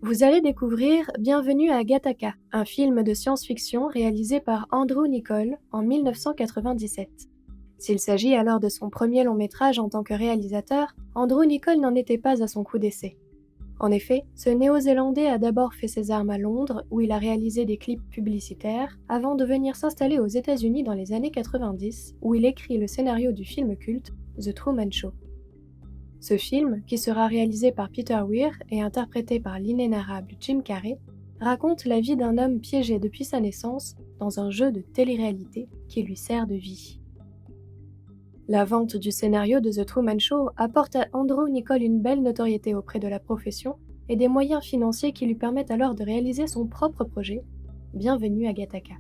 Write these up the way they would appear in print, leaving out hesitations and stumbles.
Vous allez découvrir Bienvenue à Gattaca, un film de science-fiction réalisé par Andrew Niccol en 1997. S'il s'agit alors de son premier long métrage en tant que réalisateur, Andrew Niccol n'en était pas à son coup d'essai. En effet, ce Néo-Zélandais a d'abord fait ses armes à Londres, où il a réalisé des clips publicitaires, avant de venir s'installer aux États-Unis dans les années 90, où il écrit le scénario du film culte The Truman Show. Ce film, qui sera réalisé par Peter Weir et interprété par l'inénarrable Jim Carrey, raconte la vie d'un homme piégé depuis sa naissance dans un jeu de télé-réalité qui lui sert de vie. La vente du scénario de The Truman Show apporte à Andrew Niccol une belle notoriété auprès de la profession et des moyens financiers qui lui permettent alors de réaliser son propre projet, Bienvenue à Gattaca.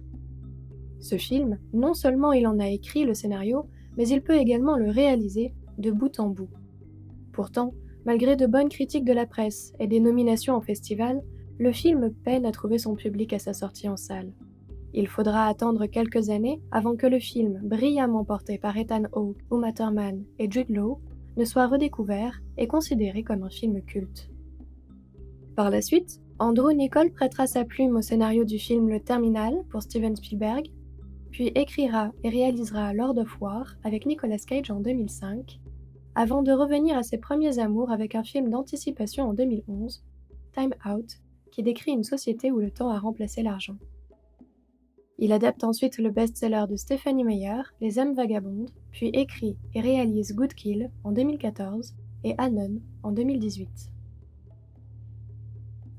Ce film, non seulement il en a écrit le scénario, mais il peut également le réaliser de bout en bout. Pourtant, malgré de bonnes critiques de la presse et des nominations en festival, le film peine à trouver son public à sa sortie en salle. Il faudra attendre quelques années avant que le film, brillamment porté par Ethan Hawke, Uma Thurman et Jude Law, ne soit redécouvert et considéré comme un film culte. Par la suite, Andrew Niccol prêtera sa plume au scénario du film Le Terminal pour Steven Spielberg, puis écrira et réalisera Lord of War avec Nicolas Cage en 2005, avant de revenir à ses premiers amours avec un film d'anticipation en 2011, Time Out, qui décrit une société où le temps a remplacé l'argent. Il adapte ensuite le best-seller de Stephenie Meyer, Les âmes vagabondes, puis écrit et réalise Good Kill en 2014 et Anon en 2018.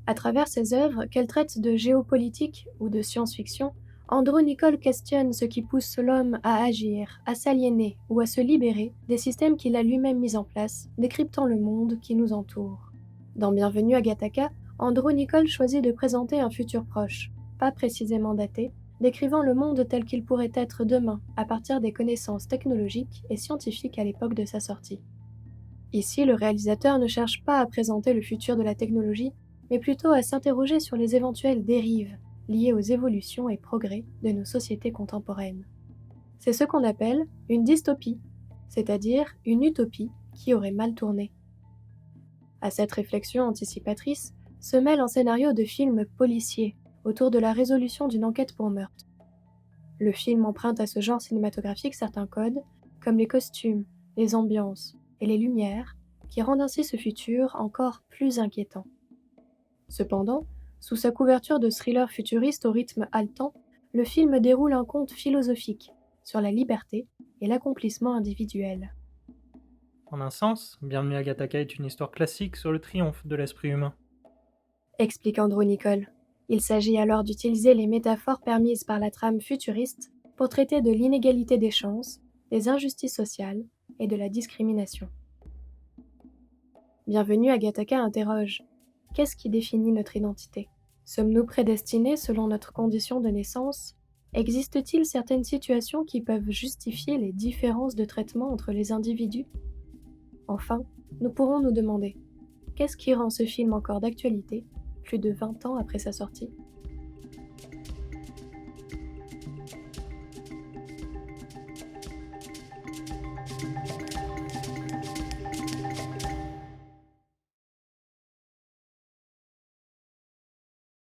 À travers ses œuvres, qu'elles traitent de géopolitique ou de science-fiction, Andrew Niccol questionne ce qui pousse l'homme à agir, à s'aliéner ou à se libérer des systèmes qu'il a lui-même mis en place, décryptant le monde qui nous entoure. Dans Bienvenue à Gattaca, Andrew Niccol choisit de présenter un futur proche, pas précisément daté, décrivant le monde tel qu'il pourrait être demain à partir des connaissances technologiques et scientifiques à l'époque de sa sortie. Ici, le réalisateur ne cherche pas à présenter le futur de la technologie, mais plutôt à s'interroger sur les éventuelles dérives liées aux évolutions et progrès de nos sociétés contemporaines. C'est ce qu'on appelle une dystopie, c'est-à-dire une utopie qui aurait mal tourné. À cette réflexion anticipatrice se mêle un scénario de film policier autour de la résolution d'une enquête pour meurtre. Le film emprunte à ce genre cinématographique certains codes, comme les costumes, les ambiances et les lumières, qui rendent ainsi ce futur encore plus inquiétant. Cependant, sous sa couverture de thriller futuriste au rythme haletant, le film déroule un conte philosophique sur la liberté et l'accomplissement individuel. En un sens, Bienvenue à Gattaca est une histoire classique sur le triomphe de l'esprit humain. Explique Andrew Niccol. Il s'agit alors d'utiliser les métaphores permises par la trame futuriste pour traiter de l'inégalité des chances, des injustices sociales et de la discrimination. Bienvenue à Gattaca interroge. Qu'est-ce qui définit notre identité ? Sommes-nous prédestinés selon notre condition de naissance ? Existe-t-il certaines situations qui peuvent justifier les différences de traitement entre les individus ? Enfin, nous pourrons nous demander, qu'est-ce qui rend ce film encore d'actualité, plus de 20 ans après sa sortie ?